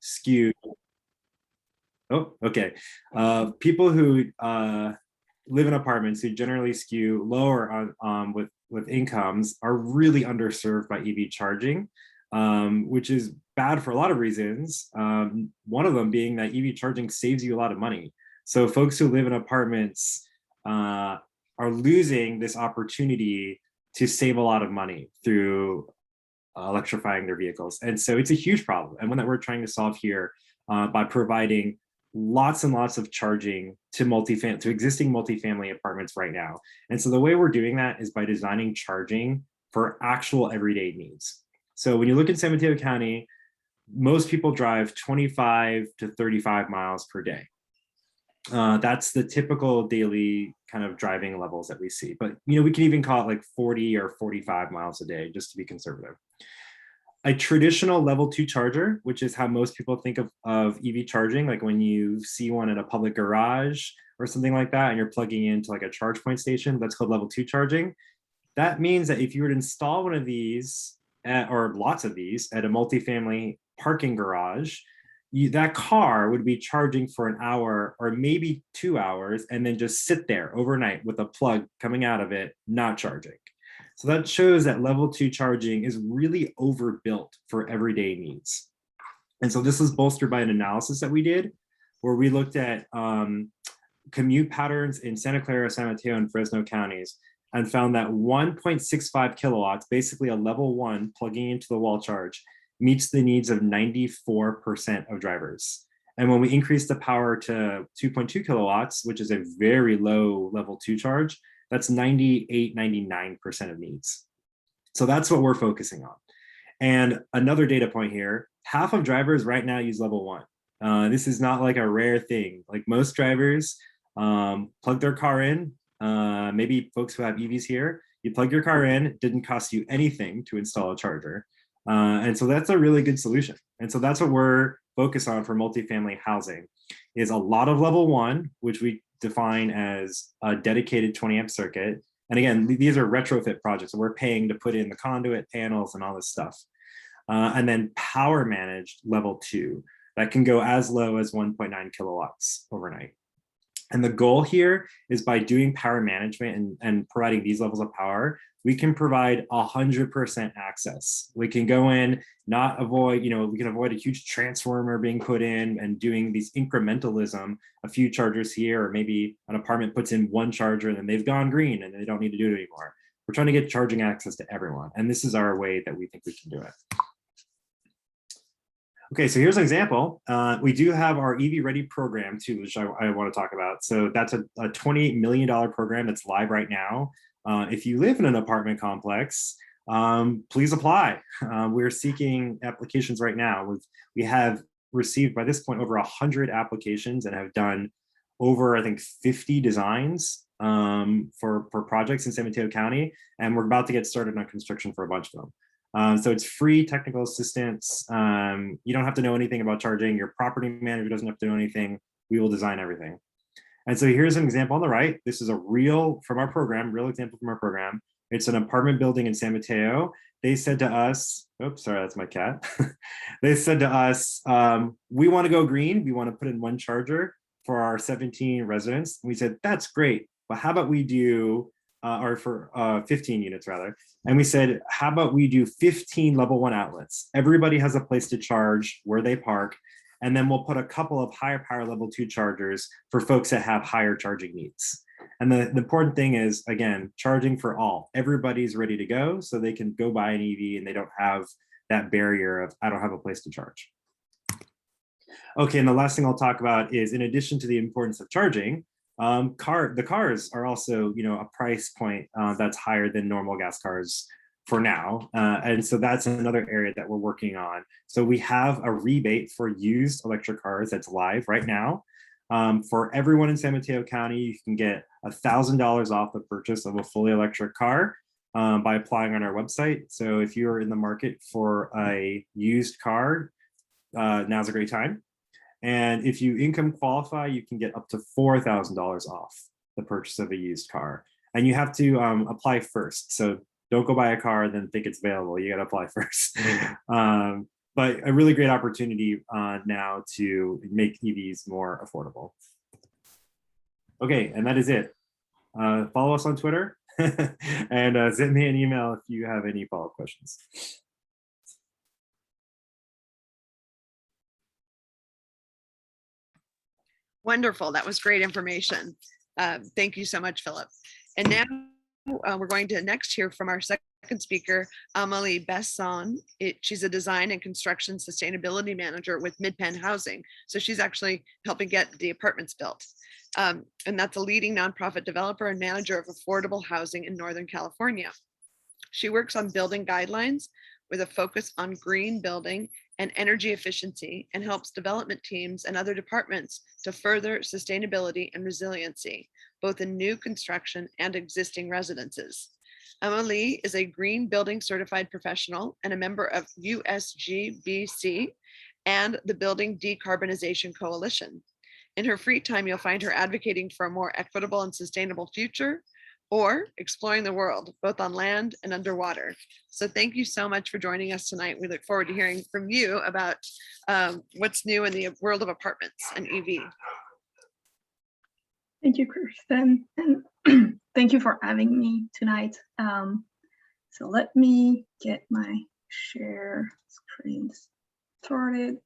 skew. Oh, okay. People who live in apartments who generally skew lower with incomes are really underserved by EV charging, which is bad for a lot of reasons. One of them being that EV charging saves you a lot of money. So folks who live in apartments are losing this opportunity to save a lot of money through electrifying their vehicles. And so it's a huge problem, and one that we're trying to solve here by providing lots and lots of charging to existing multifamily apartments right now. And so the way we're doing that is by designing charging for actual everyday needs. So when you look in San Mateo County, most people drive 25 to 35 miles per day. That's the typical daily kind of driving levels that we see. But we can even call it like 40 or 45 miles a day, just to be conservative. A traditional level 2 charger, which is how most people think of EV charging, like when you see one at a public garage or something like that, and you're plugging into like a charge point station, that's called level 2 charging. That means that if you were to install one of these or lots of these at a multifamily parking garage, that car would be charging for an hour or maybe 2 hours and then just sit there overnight with a plug coming out of it, not charging. So that shows that level 2 charging is really overbuilt for everyday needs. And so this is bolstered by an analysis that we did where we looked at commute patterns in Santa Clara, San Mateo, and Fresno counties and found that 1.65 kilowatts, basically a level 1 plugging into the wall charge, meets the needs of 94% of drivers. And when we increase the power to 2.2 kilowatts, which is a very low level 2 charge, that's 98, 99% of needs. So that's what we're focusing on. And another data point here, half of drivers right now use level 1. This is not like a rare thing. Like most drivers plug their car in, maybe folks who have EVs here, you plug your car in, it didn't cost you anything to install a charger. And so that's a really good solution. And so that's what we're focused on for multifamily housing, is a lot of level 1, which we define as a dedicated 20 amp circuit. And again, these are retrofit projects. So we're paying to put in the conduit panels and all this stuff. And then power managed level 2 that can go as low as 1.9 kilowatts overnight. And the goal here is by doing power management and providing these levels of power, we can provide 100% access. We can go in, we can avoid a huge transformer being put in and doing these incrementalism, a few chargers here, or maybe an apartment puts in one charger and then they've gone green and they don't need to do it anymore. We're trying to get charging access to everyone. And this is our way that we think we can do it. Okay, so here's an example. We do have our EV Ready program too, which I want to talk about. So that's a $28 million program that's live right now. If you live in an apartment complex, please apply. We're seeking applications right now. We have received by this point over 100 applications and have done over, I think, 50 designs for projects in San Mateo County. And we're about to get started on construction for a bunch of them. So it's free technical assistance. You don't have to know anything about charging. Your property manager doesn't have to know anything. We will design everything. And so here's an example on the right. This is a real example from our program. It's an apartment building in San Mateo. They said to us, oops, sorry, that's my cat. They said to us, we want to go green. We want to put in one charger for our 17 residents. And we said, that's great. But how about we do, or for 15 units rather. And we said, how about we do 15 level 1 outlets? Everybody has a place to charge where they park. And then we'll put a couple of higher power level 2 chargers for folks that have higher charging needs. And the important thing is, again, charging for all. Everybody's ready to go, so they can go buy an EV and they don't have that barrier of, I don't have a place to charge. Okay, and the last thing I'll talk about is, in addition to the importance of charging, the cars are also, a price point that's higher than normal gas cars for now. And so that's another area that we're working on. So we have a rebate for used electric cars that's live right now. For everyone in San Mateo County, you can get $1,000 off the purchase of a fully electric car by applying on our website. So if you're in the market for a used car, now's a great time. And if you income qualify, you can get up to $4,000 off the purchase of a used car. And you have to apply first. So don't go buy a car and then think it's available. You got to apply first. but a really great opportunity now to make EVs more affordable. Okay, and that is it. Follow us on Twitter and send me an email if you have any follow-up questions. Wonderful. That was great information. Thank you so much, Philip. And now we're going to next hear from our second speaker, Amelie Besson. She's a design and construction sustainability manager with MidPen Housing. So she's actually helping get the apartments built. And that's a leading nonprofit developer and manager of affordable housing in Northern California. She works on building guidelines with a focus on green building and energy efficiency, and helps development teams and other departments to further sustainability and resiliency, both in new construction and existing residences. Amelie is a green building certified professional and a member of USGBC and the Building Decarbonization Coalition. In her free time, you'll find her advocating for a more equitable and sustainable future, or exploring the world, both on land and underwater. So thank you so much for joining us tonight. We look forward to hearing from you about what's new in the world of apartments and EV. Thank you, Kirsten, and thank you for having me tonight. So let me get my share screen started.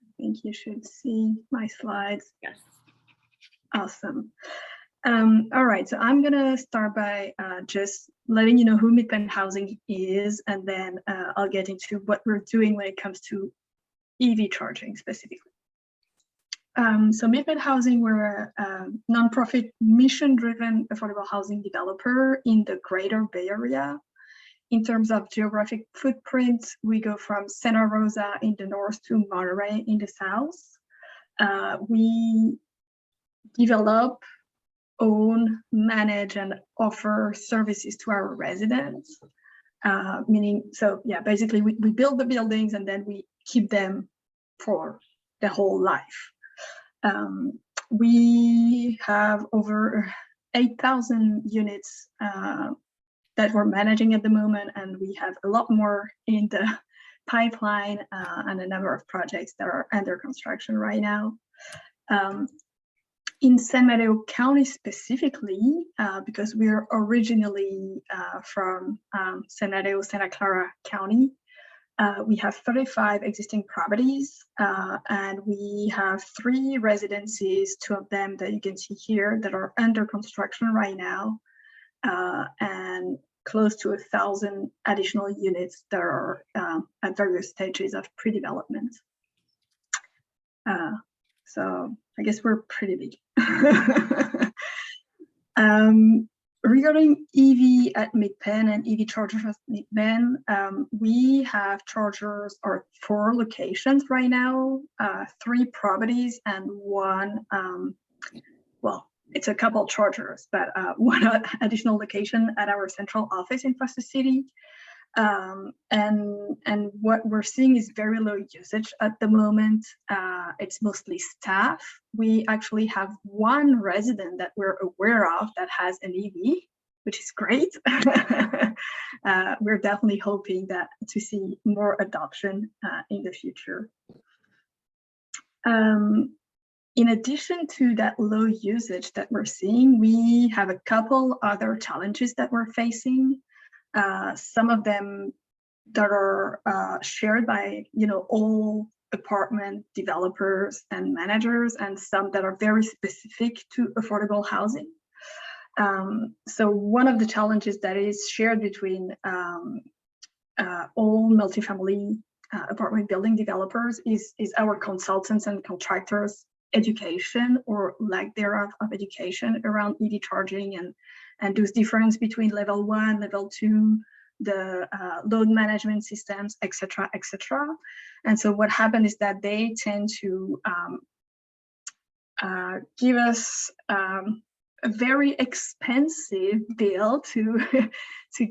I think you should see my slides. Yes. Awesome. All right, so I'm gonna start by just letting you know who MidPen Housing is, and then I'll get into what we're doing when it comes to EV charging specifically. So MidPen Housing, we're a nonprofit mission-driven affordable housing developer in the greater Bay Area. In terms of geographic footprint, we go from Santa Rosa in the north to Monterey in the south. We develop, own, manage, and offer services to our residents. Meaning, so yeah, basically we build the buildings and then we keep them for the whole life. We have over 8,000 units that we're managing at the moment, and we have a lot more in the pipeline and a number of projects that are under construction right now. In San Mateo County specifically, because we're originally from San Mateo, Santa Clara County, we have 35 existing properties, and we have 3 residences, 2 of them that you can see here that are under construction right now, and close to 1,000 additional units that are at various stages of pre-development. So I guess we're pretty big. Regarding EV at MidPen and EV chargers at MidPen, we have chargers or 4 locations right now, 3 properties and 1, well, it's a couple chargers, but 1 additional location at our central office in Foster City. And what we're seeing is very low usage at the moment. It's mostly staff. We actually have 1 resident that we're aware of that has an EV, which is great. We're definitely hoping that to see more adoption in the future. In addition to that low usage that we're seeing, we have a couple other challenges that we're facing. Some of them that are shared by all apartment developers and managers, and some that are very specific to affordable housing. So one of the challenges that is shared between all multifamily apartment building developers is our consultants and contractors education, or lack thereof, of education around EV charging, and those difference between level 1, level 2, the load management systems, etc., etc. And so what happened is that they tend to give us a very expensive bill to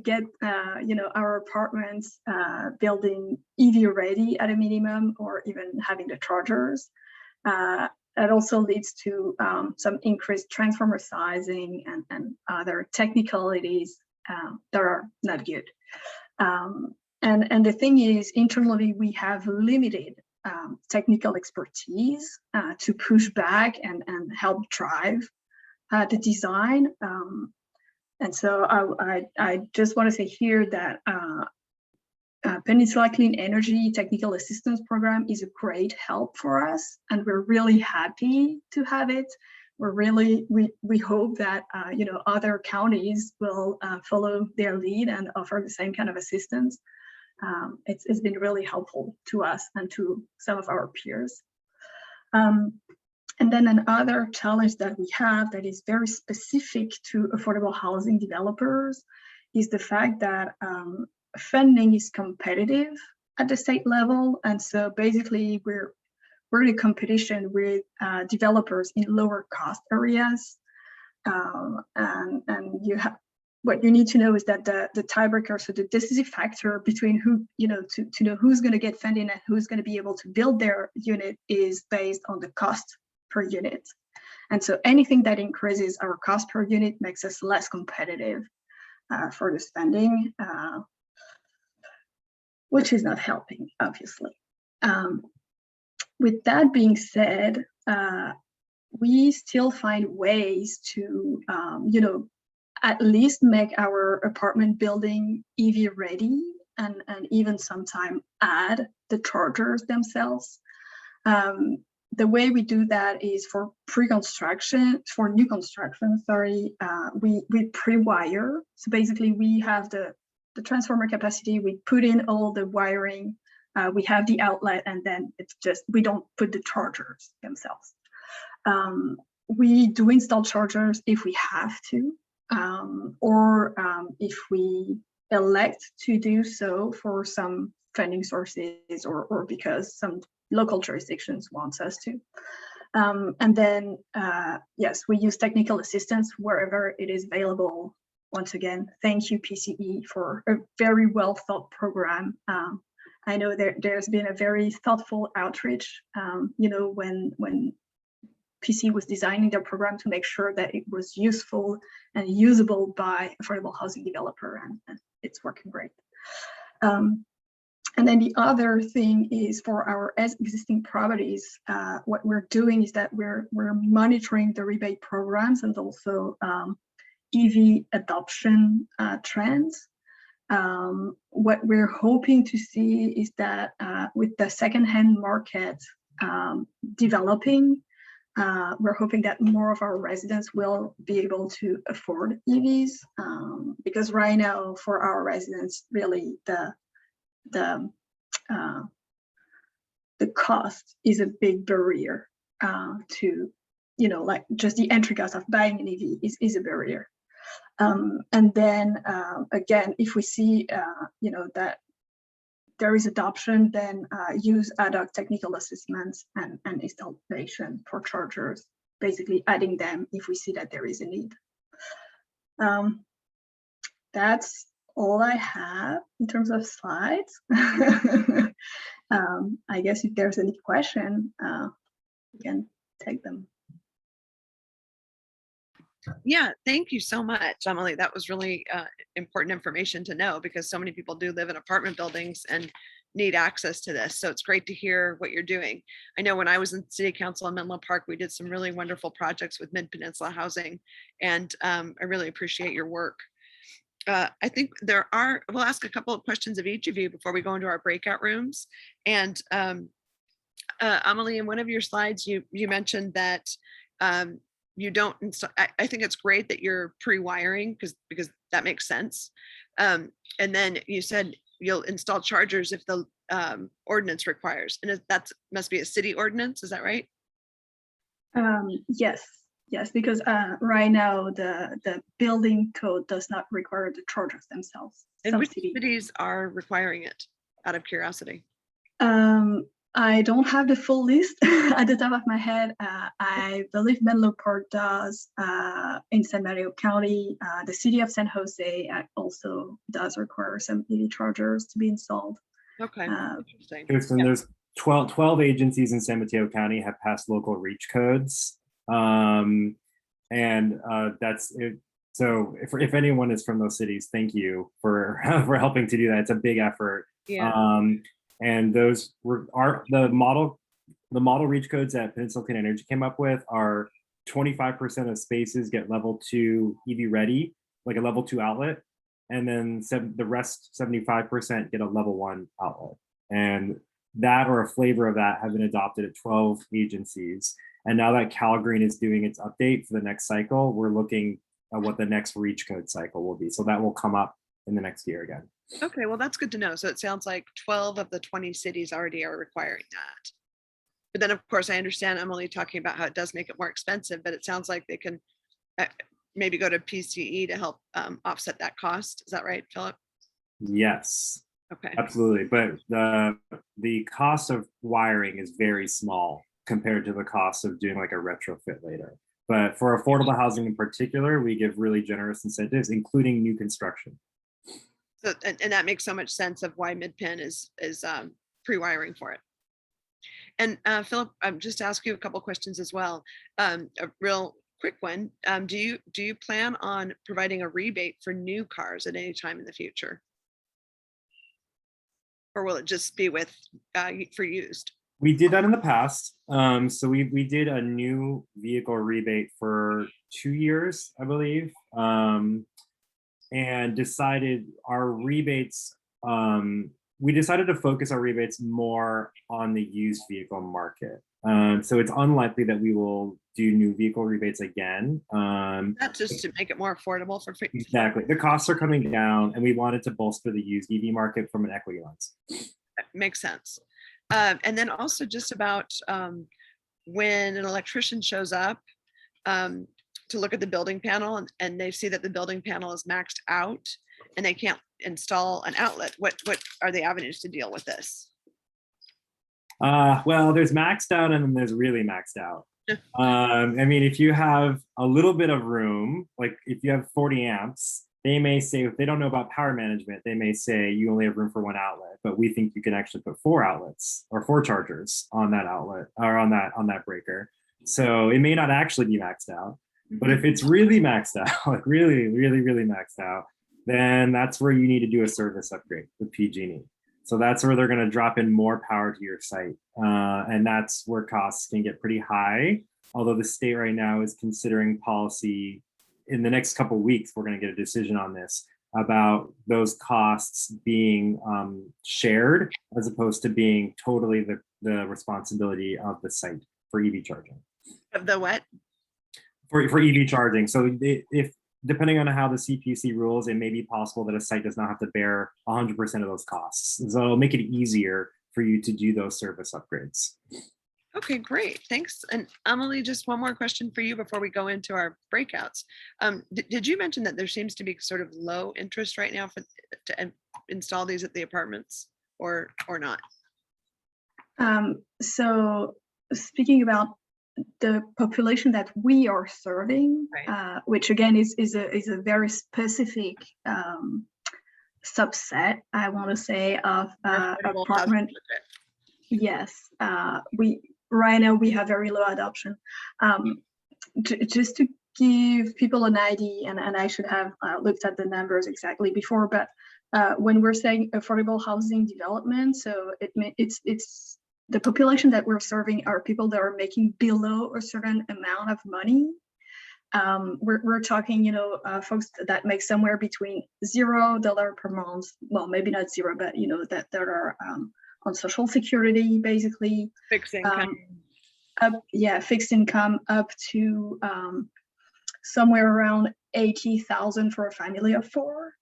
get our apartments building EV ready at a minimum, or even having the chargers. That also leads to some increased transformer sizing and other technicalities that are not good. And the thing is, internally, we have limited technical expertise to push back and help drive the design. And so I just want to say here that Peninsula Clean Energy Technical Assistance Program is a great help for us, and we're really happy to have it. We hope that other counties will follow their lead and offer the same kind of assistance. It's been really helpful to us and to some of our peers. And then another challenge that we have that is very specific to affordable housing developers is the fact that funding is competitive at the state level. And so basically we're in a competition with developers in lower cost areas. And you have, what you need to know is that the tiebreaker, so the decisive factor between who, to know who's going to get funding and who's going to be able to build their unit is based on the cost per unit. And so anything that increases our cost per unit makes us less competitive for the spending, which is not helping, obviously. With that being said, we still find ways to, at least make our apartment building EV ready and even sometime add the chargers themselves. The way we do that is for pre-construction, for new construction, sorry, we pre-wire. So basically we have the transformer capacity, we put in all the wiring, we have the outlet, and then it's just, we don't put the chargers themselves. We do install chargers if we have to, or if we elect to do so for some funding sources or because some local jurisdictions wants us to. And then, yes, we use technical assistance wherever it is available. Once again, thank you, PCE, for a very well thought program. I know there's been a very thoughtful outreach, when PC was designing their program to make sure that it was useful and usable by affordable housing developer, and it's working great. And then the other thing is for our existing properties, what we're doing is that we're monitoring the rebate programs and also EV adoption trends. What we're hoping to see is that with the secondhand market developing, we're hoping that more of our residents will be able to afford EVs, because right now for our residents, really the cost is a big barrier to, like just the entry cost of buying an EV is a barrier. And then again, if we see, that there is adoption, then use ad hoc technical assistance and installation for chargers, basically adding them if we see that there is a need. That's all I have in terms of slides. I guess if there's any question, we can take them. Yeah, thank you so much, Emily. That was really important information to know, because so many people do live in apartment buildings and need access to this. So it's great to hear what you're doing. I know when I was in City Council in Menlo Park, we did some really wonderful projects with Mid-Peninsula Housing, and I really appreciate your work. I think we'll ask a couple of questions of each of you before we go into our breakout rooms. And Amelie, in one of your slides, you mentioned that you don't install. I think it's great that you're pre-wiring because that makes sense. And then you said you'll install chargers if the ordinance requires, and that must be a city ordinance. Is that right? Yes, because right now the building code does not require the chargers themselves. And which cities are requiring it, out of curiosity? I don't have the full list at the top of my head. I believe Menlo Park does, in San Mateo County. The city of San Jose also does require some EV chargers to be installed. Okay, interesting. And there's 12 agencies in San Mateo County have passed local reach codes. And that's it. if anyone is from those cities, thank you for for helping to do that. It's a big effort. Yeah. And those were the model reach codes that Peninsula Clean Energy came up with are 25% of spaces get level 2 EV ready, like a level 2 outlet, and then the rest 75% get a level 1 outlet. And that or a flavor of that have been adopted at 12 agencies. And now that CalGreen is doing its update for the next cycle, we're looking at what the next reach code cycle will be. So that will come up in the next year again. Okay, well, that's good to know. So it sounds like 12 of the 20 cities already are requiring that. But then, of course, I understand Emily talking about how it does make it more expensive, but it sounds like they can maybe go to PCE to help offset that cost. Is that right, Philip? Yes. Okay. Absolutely. But the cost of wiring is very small compared to the cost of doing like a retrofit later. But for affordable housing in particular, we give really generous incentives, including new construction. So, and that makes so much sense of why MidPen is pre-wiring for it. And Philip, just to ask you a couple questions as well. A real quick one. Do you plan on providing a rebate for new cars at any time in the future? Or will it just be with for used? We did that in the past. So we did a new vehicle rebate for 2 years, I believe, and decided our rebates. We decided to focus our rebates more on the used vehicle market. So it's unlikely that we will do new vehicle rebates again. That's just to make it more affordable for exactly. The costs are coming down, and we wanted to bolster the used EV market from an equity lens. That makes sense. And then also just about when an electrician shows up to look at the building panel and they see that the building panel is maxed out and they can't install an outlet, what are the avenues to deal with this? Well, there's maxed out and then there's really maxed out. I mean, if you have a little bit of room, like if you have 40 amps, they may say, if they don't know about power management, they may say you only have room for 1 outlet, but we think you can actually put 4 outlets or 4 chargers on that outlet or on that breaker. So it may not actually be maxed out, but if it's really maxed out, like really maxed out, then that's where you need to do a service upgrade with PG&E. So that's where they're going to drop in more power to your site. And that's where costs can get pretty high. Although the state right now is considering policy. In the next couple of weeks, we're going to get a decision on this about those costs being shared as opposed to being totally the responsibility of the site for EV charging. The what? For EV charging. So if depending on how the CPUC rules, it may be possible that a site does not have to bear 100% of those costs. So it'll make it easier for you to do those service upgrades. Okay, great. Thanks. And Emily, just one more question for you before we go into our breakouts. Did you mention that there seems to be sort of low interest right now to install these at the apartments or not? So speaking about the population that we are serving, Right. Which again is a very specific subset, I want to say, of apartment. Yes, right now we have very low adoption. Just to give people an idea, and I should have looked at the numbers exactly before, but when we're saying affordable housing development, so it's the population that we're serving are people that are making below a certain amount of money. We're talking, folks that make somewhere between $0 per month. Well, maybe not zero, but that are on Social Security, basically. Fixed income. Fixed income up to somewhere around 80,000 for a family of 4.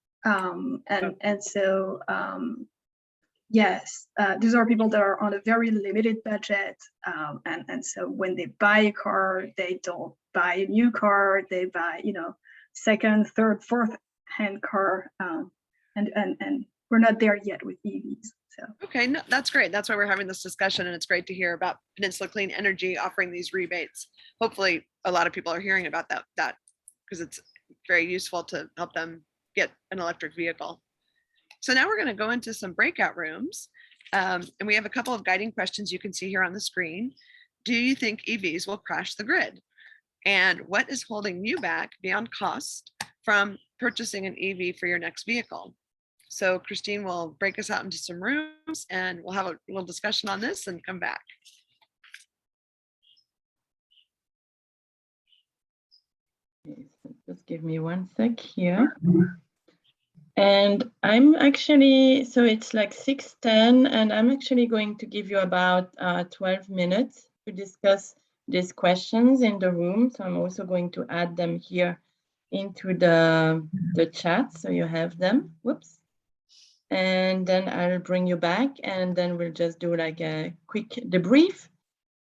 Yes, these are people that are on a very limited budget, and so when they buy a car, they don't buy a new car, they buy second, third, fourth hand car, and we're not there yet with EVs. So Okay, no, that's great. That's why we're having this discussion, and it's great to hear about Peninsula Clean Energy offering these rebates. Hopefully, a lot of people are hearing about that because it's very useful to help them get an electric vehicle. So now we're going to go into some breakout rooms, and we have a couple of guiding questions you can see here on the screen. Do you think EVs will crash the grid? And what is holding you back beyond cost from purchasing an EV for your next vehicle. So Christine will break us out into some rooms and we'll have a little discussion on this and come back. Okay, so just give me 1 sec here. And I'm actually, so it's like 6:10, and I'm actually going to give you about 12 minutes to discuss these questions in the room. So I'm also going to add them here into the chat, so you have them. Whoops. And then I'll bring you back, and then we'll just do like a quick debrief.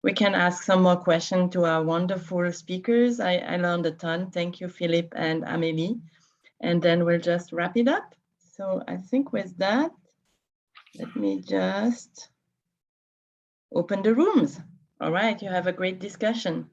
We can ask some more questions to our wonderful speakers. I learned a ton. Thank you, Philip and Amélie. And then we'll just wrap it up. So I think with that, let me just open the rooms. All right, you have a great discussion.